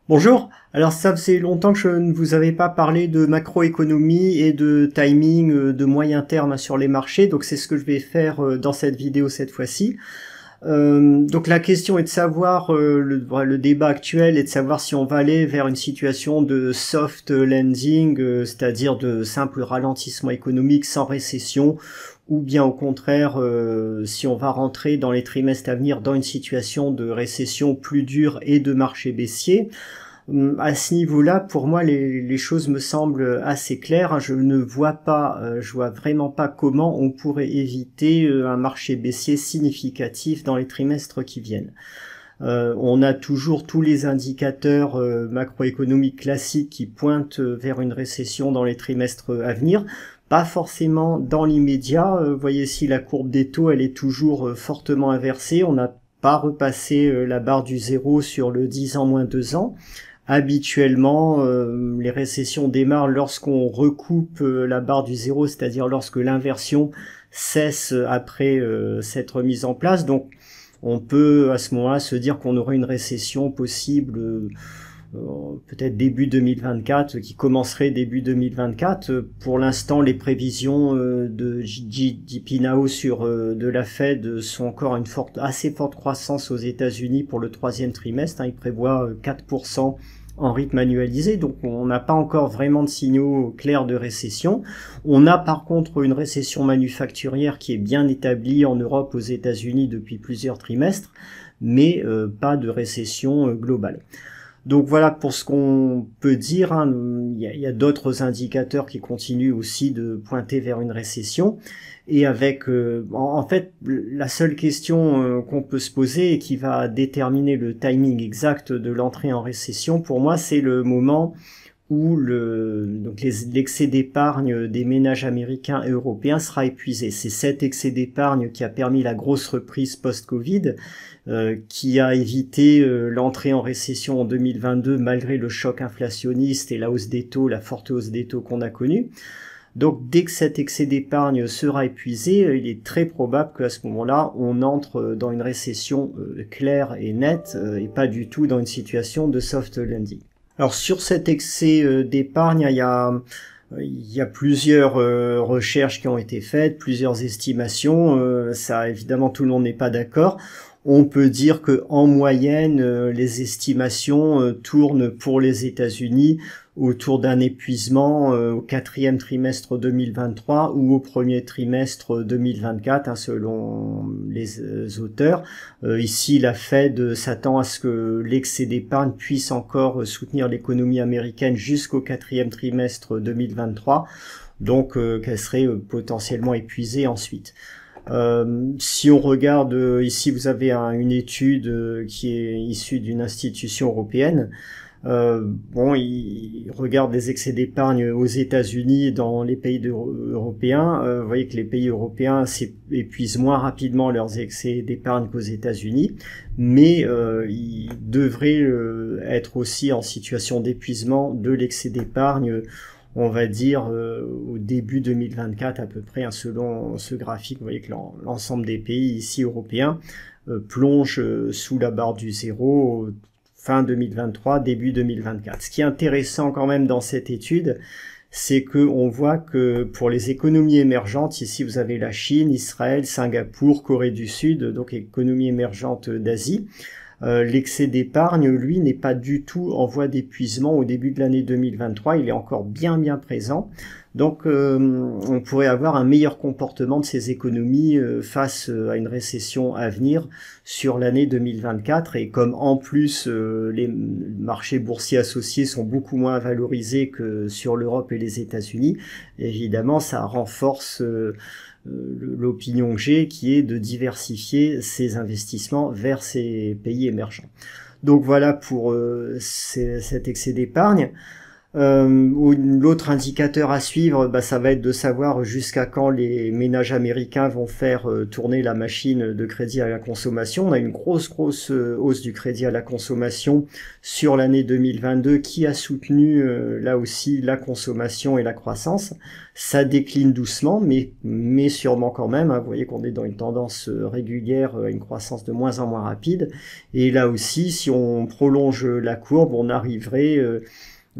Bonjour, alors ça faisait longtemps que je ne vous avais pas parlé de macroéconomie et de timing de moyen terme sur les marchés, donc c'est ce que je vais faire dans cette vidéo cette fois-ci. Donc la question est de savoir, le débat actuel est de savoir si on va aller vers une situation de soft landing, c'est-à-dire de simple ralentissement économique sans récession, ou bien au contraire, si on va rentrer dans les trimestres à venir dans une situation de récession plus dure et de marché baissier. À ce niveau-là, pour moi, les choses me semblent assez claires. Je ne vois pas, je vois vraiment pas comment on pourrait éviter un marché baissier significatif dans les trimestres qui viennent. On a toujours tous les indicateurs macroéconomiques classiques qui pointent vers une récession dans les trimestres à venir. Pas forcément dans l'immédiat. Vous voyez ici la courbe des taux, elle est toujours fortement inversée. On n'a pas repassé la barre du zéro sur le 10 ans moins 2 ans. Habituellement, les récessions démarrent lorsqu'on recoupe la barre du zéro, c'est-à-dire lorsque l'inversion cesse après cette remise en place. Donc, on peut à ce moment-là se dire qu'on aurait une récession possible peut-être début 2024, qui commencerait début 2024. Pour l'instant, les prévisions de GDP Now sur de la Fed sont encore une assez forte croissance aux États-Unis pour le troisième trimestre. Ils prévoient 4% en rythme annualisé, donc on n'a pas encore vraiment de signaux clairs de récession. On a par contre une récession manufacturière qui est bien établie en Europe, aux États-Unis depuis plusieurs trimestres, mais pas de récession globale. Donc voilà pour ce qu'on peut dire. Il y a d'autres indicateurs qui continuent aussi de pointer vers une récession. Et avec, en fait, la seule question qu'on peut se poser et qui va déterminer le timing exact de l'entrée en récession, pour moi, c'est le moment où l'excès d'épargne des ménages américains et européens sera épuisé. C'est cet excès d'épargne qui a permis la grosse reprise post-Covid, qui a évité l'entrée en récession en 2022 malgré le choc inflationniste et la hausse des taux, la forte hausse des taux qu'on a connue. Donc dès que cet excès d'épargne sera épuisé, il est très probable qu'à ce moment-là, on entre dans une récession claire et nette et pas du tout dans une situation de soft landing. Alors sur cet excès d'épargne, il y a plusieurs recherches qui ont été faites, plusieurs estimations. Ça, évidemment, tout le monde n'est pas d'accord. On peut dire que en moyenne, les estimations tournent pour les États-Unis autour d'un épuisement au quatrième trimestre 2023 ou au premier trimestre 2024, selon les auteurs. Ici, la Fed s'attend à ce que l'excès d'épargne puisse encore soutenir l'économie américaine jusqu'au quatrième trimestre 2023, donc qu'elle serait potentiellement épuisée ensuite. Si on regarde ici, vous avez une étude qui est issue d'une institution européenne. Il regarde les excès d'épargne aux États-Unis et dans les pays européens. Vous voyez que les pays européens épuisent moins rapidement leurs excès d'épargne qu'aux États-Unis, mais ils devraient être aussi en situation d'épuisement de l'excès d'épargne, on va dire au début 2024 à peu près, selon ce graphique. Vous voyez que l'ensemble des pays ici européens plongent sous la barre du zéro fin 2023, début 2024. Ce qui est intéressant quand même dans cette étude, c'est que on voit que pour les économies émergentes, ici vous avez la Chine, Israël, Singapour, Corée du Sud, donc économies émergentes d'Asie. L'excès d'épargne, lui, n'est pas du tout en voie d'épuisement au début de l'année 2023, il est encore bien présent. Donc on pourrait avoir un meilleur comportement de ces économies face à une récession à venir sur l'année 2024, et comme en plus les marchés boursiers associés sont beaucoup moins valorisés que sur l'Europe et les États-Unis, évidemment ça renforce l'opinion que j'ai, qui est de diversifier ses investissements vers ces pays émergents. Donc voilà pour cet excès d'épargne. L'autre indicateur à suivre, bah, ça va être de savoir jusqu'à quand les ménages américains vont faire tourner la machine de crédit à la consommation. On a une grosse hausse du crédit à la consommation sur l'année 2022 qui a soutenu là aussi la consommation et la croissance. Ça décline doucement, mais sûrement quand même. Hein. Vous voyez qu'on est dans une tendance régulière, une croissance de moins en moins rapide. Et là aussi, si on prolonge la courbe, on arriverait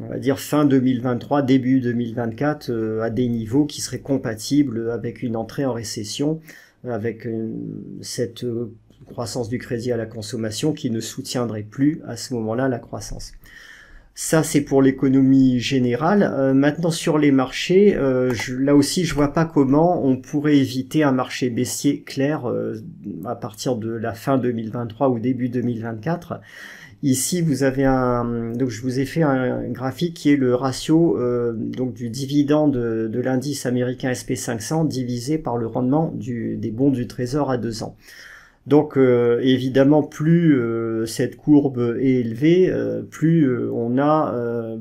on va dire fin 2023, début 2024, à des niveaux qui seraient compatibles avec une entrée en récession, avec cette croissance du crédit à la consommation qui ne soutiendrait plus à ce moment-là la croissance. Ça, c'est pour l'économie générale. Maintenant, sur les marchés, là aussi, je vois pas comment on pourrait éviter un marché baissier clair à partir de la fin 2023 ou début 2024. Ici, vous avez donc je vous ai fait un graphique qui est le ratio donc du dividende de l'indice américain SP500 divisé par le rendement des bons du Trésor à 2 ans. Donc évidemment, plus cette courbe est élevée, plus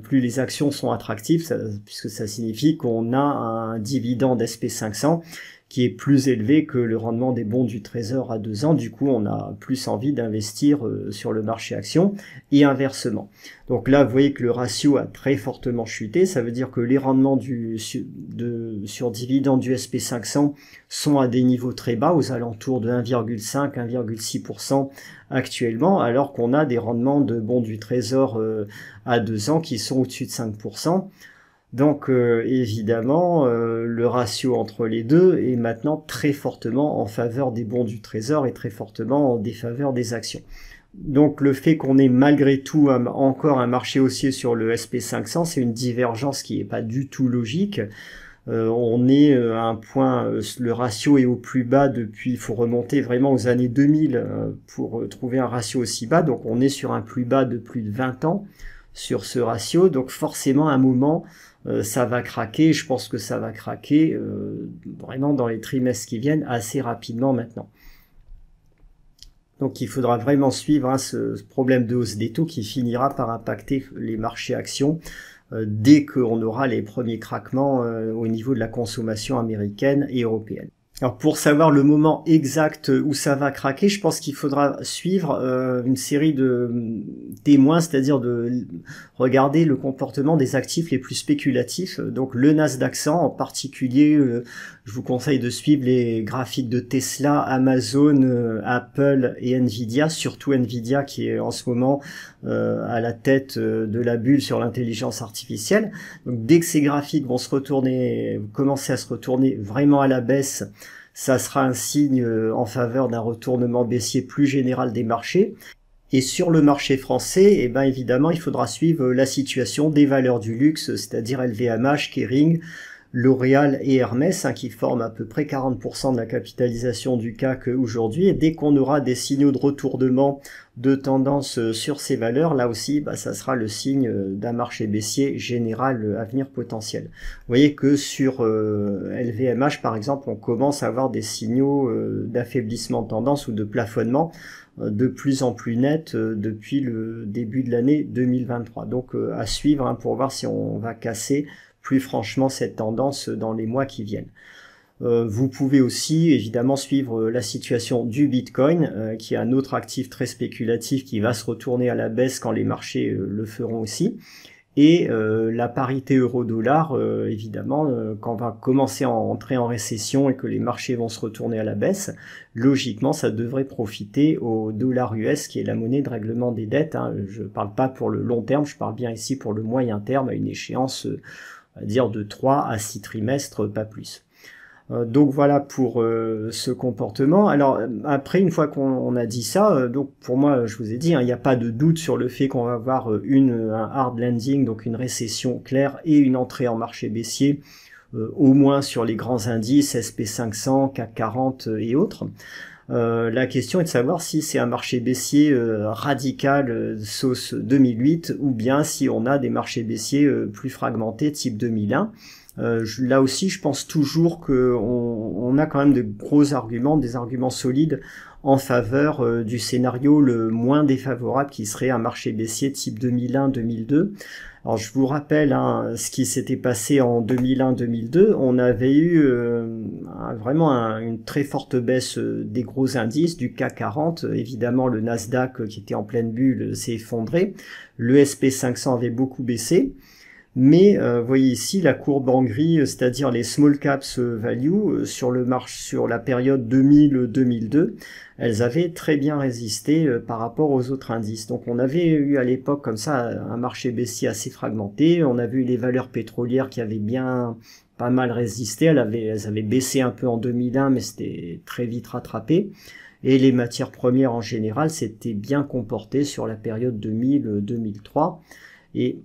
plus les actions sont attractives, puisque ça signifie qu'on a un dividende SP500 qui est plus élevé que le rendement des bons du Trésor à 2 ans. Du coup, on a plus envie d'investir sur le marché action et inversement. Donc là, vous voyez que le ratio a très fortement chuté. Ça veut dire que les rendements sur dividende du SP500 sont à des niveaux très bas, aux alentours de 1,5, 1,6% actuellement, alors qu'on a des rendements de bons du Trésor à 2 ans qui sont au-dessus de 5%. Donc évidemment, le ratio entre les deux est maintenant très fortement en faveur des bons du Trésor et très fortement en défaveur des actions. Donc le fait qu'on ait malgré tout encore un marché haussier sur le SP500, c'est une divergence qui n'est pas du tout logique. On est à un point, le ratio est au plus bas depuis, il faut remonter vraiment aux années 2000 pour trouver un ratio aussi bas. Donc on est sur un plus bas de plus de 20 ans sur ce ratio. Donc forcément à un moment, ça va craquer. Je pense que ça va craquer vraiment dans les trimestres qui viennent assez rapidement maintenant. Donc il faudra vraiment suivre ce problème de hausse des taux qui finira par impacter les marchés actions dès qu'on aura les premiers craquements au niveau de la consommation américaine et européenne. Alors pour savoir le moment exact où ça va craquer, je pense qu'il faudra suivre une série de témoins, c'est-à-dire de regarder le comportement des actifs les plus spéculatifs. Donc le Nasdaq 100 en particulier, je vous conseille de suivre les graphiques de Tesla, Amazon, Apple et Nvidia, surtout Nvidia qui est en ce moment à la tête de la bulle sur l'intelligence artificielle. Donc dès que ces graphiques vont commencer à se retourner vraiment à la baisse, ça sera un signe en faveur d'un retournement baissier plus général des marchés. Et sur le marché français, eh ben évidemment, il faudra suivre la situation des valeurs du luxe, c'est-à-dire LVMH, Kering, L'Oréal et Hermès, qui forment à peu près 40% de la capitalisation du CAC aujourd'hui. Et dès qu'on aura des signaux de retournement de tendance sur ces valeurs, là aussi, ça sera le signe d'un marché baissier général à venir potentiel. Vous voyez que sur LVMH, par exemple, on commence à avoir des signaux d'affaiblissement de tendance ou de plafonnement de plus en plus net depuis le début de l'année 2023. Donc à suivre pour voir si on va casser plus franchement cette tendance dans les mois qui viennent. Vous pouvez aussi évidemment suivre la situation du Bitcoin, qui est un autre actif très spéculatif qui va se retourner à la baisse quand les marchés le feront aussi. Et la parité euro-dollar, évidemment, quand on va commencer à entrer en récession et que les marchés vont se retourner à la baisse, logiquement, ça devrait profiter au dollar US, qui est la monnaie de règlement des dettes. Je ne parle pas pour le long terme, je parle bien ici pour le moyen terme, à une échéance, on va dire, de 3 à 6 trimestres, pas plus. Donc voilà pour ce comportement. Alors après, une fois qu'on a dit ça, donc pour moi, je vous ai dit, il n'y a pas de doute sur le fait qu'on va avoir un hard landing, donc une récession claire et une entrée en marché baissier, au moins sur les grands indices, SP500, CAC 40 et autres. La question est de savoir si c'est un marché baissier radical sauce 2008 ou bien si on a des marchés baissiers plus fragmentés type 2001. Là aussi, je pense toujours qu'on a quand même de gros arguments, des arguments solides en faveur du scénario le moins défavorable qui serait un marché baissier type 2001-2002. Alors je vous rappelle ce qui s'était passé en 2001-2002. On avait eu vraiment une très forte baisse des gros indices, du CAC 40. Évidemment, le Nasdaq qui était en pleine bulle s'est effondré. Le SP500 avait beaucoup baissé. Mais vous voyez ici la courbe en gris, c'est-à-dire les small caps value sur la période 2000-2002, elles avaient très bien résisté par rapport aux autres indices. Donc on avait eu à l'époque comme ça un marché baissier assez fragmenté. On a vu les valeurs pétrolières qui avaient bien pas mal résisté. Elles avaient baissé un peu en 2001, mais c'était très vite rattrapé. Et les matières premières en général s'étaient bien comportées sur la période 2000-2003. Et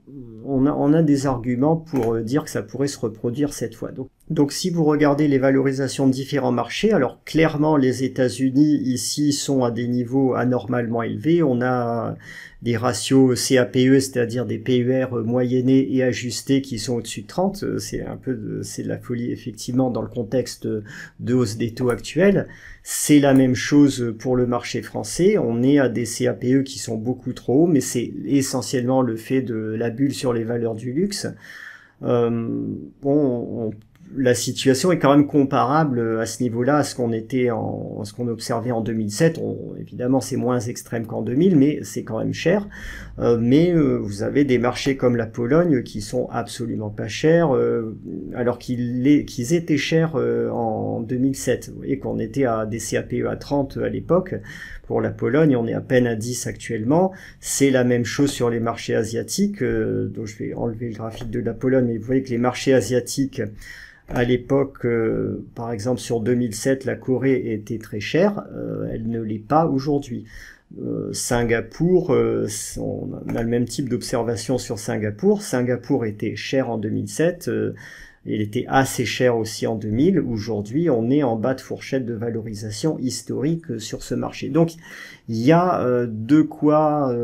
on a des arguments pour dire que ça pourrait se reproduire cette fois. Donc si vous regardez les valorisations de différents marchés, alors clairement les États-Unis ici sont à des niveaux anormalement élevés. On a des ratios CAPE, c'est-à-dire des PER moyennés et ajustés qui sont au-dessus de 30. C'est de la folie effectivement dans le contexte de hausse des taux actuels. C'est la même chose pour le marché français. On est à des CAPE qui sont beaucoup trop hauts, mais c'est essentiellement le fait de la bulle sur les valeurs du luxe. La situation est quand même comparable à ce niveau-là à ce qu'on observait en 2007. Évidemment, c'est moins extrême qu'en 2000, mais c'est quand même cher. Vous avez des marchés comme la Pologne qui sont absolument pas chers, alors qu'ils étaient chers en 2007. Vous voyez qu'on était à des CAPE à 30 à l'époque. Pour la Pologne, on est à peine à 10 actuellement. C'est la même chose sur les marchés asiatiques. Donc je vais enlever le graphique de la Pologne, mais vous voyez que les marchés asiatiques à l'époque, par exemple sur 2007, la Corée était très chère, elle ne l'est pas aujourd'hui. Singapour, on a le même type d'observation sur Singapour. Singapour était cher en 2007, il était assez cher aussi en 2000. Aujourd'hui, on est en bas de fourchette de valorisation historique sur ce marché. Donc, il y a de quoi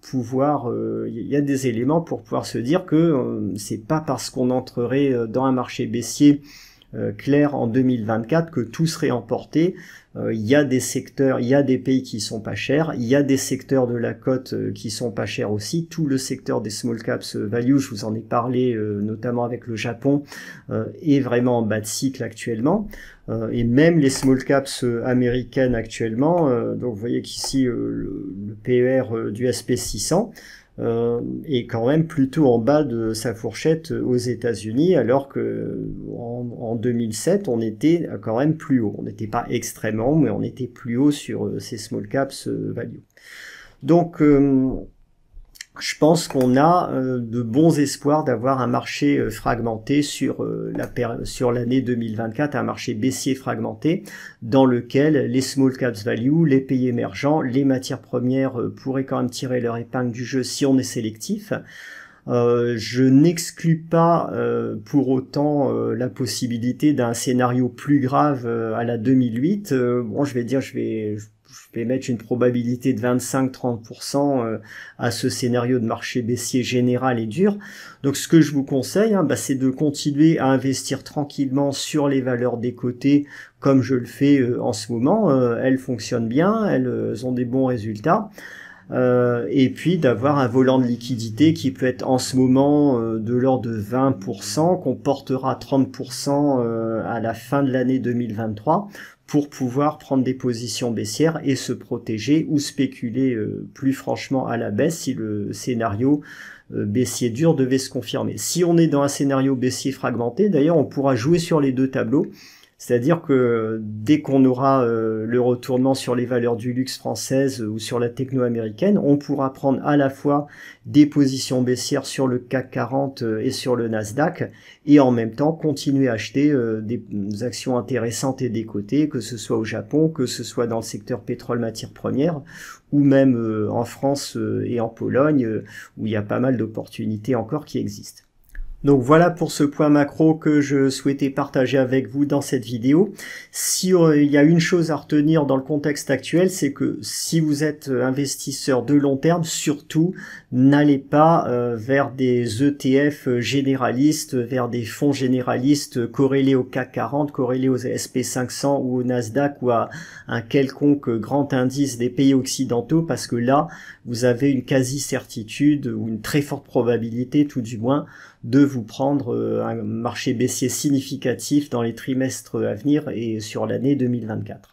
pouvoir, il y a des éléments pour pouvoir se dire que c'est pas parce qu'on entrerait dans un marché baissier clair en 2024 que tout serait emporté. Il y a des secteurs, il y a des pays qui sont pas chers, il y a des secteurs de la cote qui sont pas chers aussi. Tout le secteur des small caps value, je vous en ai parlé notamment avec le Japon, est vraiment en bas de cycle actuellement. Et même les small caps américaines actuellement, donc vous voyez qu'ici le PER du SP600 est quand même plutôt en bas de sa fourchette aux États-Unis, alors que en 2007 on était quand même plus haut. On n'était pas extrêmement haut, mais on était plus haut sur ces small caps value. Donc je pense qu'on a de bons espoirs d'avoir un marché fragmenté sur l'année 2024, un marché baissier fragmenté dans lequel les small caps value, les pays émergents, les matières premières pourraient quand même tirer leur épingle du jeu si on est sélectif. Je n'exclus pas pour autant la possibilité d'un scénario plus grave à la 2008. Bon, je vais mettre une probabilité de 25-30% à ce scénario de marché baissier général et dur. Donc ce que je vous conseille, c'est de continuer à investir tranquillement sur les valeurs des côtés comme je le fais en ce moment. Elles fonctionnent bien, elles ont des bons résultats. Et puis d'avoir un volant de liquidité qui peut être en ce moment de l'ordre de 20%, qu'on portera à 30% à la fin de l'année 2023, pour pouvoir prendre des positions baissières et se protéger ou spéculer plus franchement à la baisse si le scénario baissier dur devait se confirmer. Si on est dans un scénario baissier fragmenté, d'ailleurs on pourra jouer sur les deux tableaux. C'est-à-dire que dès qu'on aura le retournement sur les valeurs du luxe françaises ou sur la techno américaine, on pourra prendre à la fois des positions baissières sur le CAC 40 et sur le Nasdaq, et en même temps continuer à acheter des actions intéressantes et des côtés, que ce soit au Japon, que ce soit dans le secteur pétrole matières premières, ou même en France et en Pologne, où il y a pas mal d'opportunités encore qui existent. Donc voilà pour ce point macro que je souhaitais partager avec vous dans cette vidéo. Si il y a une chose à retenir dans le contexte actuel, c'est que si vous êtes investisseur de long terme, surtout n'allez pas vers des ETF généralistes, vers des fonds généralistes corrélés au CAC 40, corrélés aux S&P 500 ou au Nasdaq ou à un quelconque grand indice des pays occidentaux, parce que là, vous avez une quasi-certitude ou une très forte probabilité, tout du moins, de vous prendre un marché baissier significatif dans les trimestres à venir et sur l'année 2024.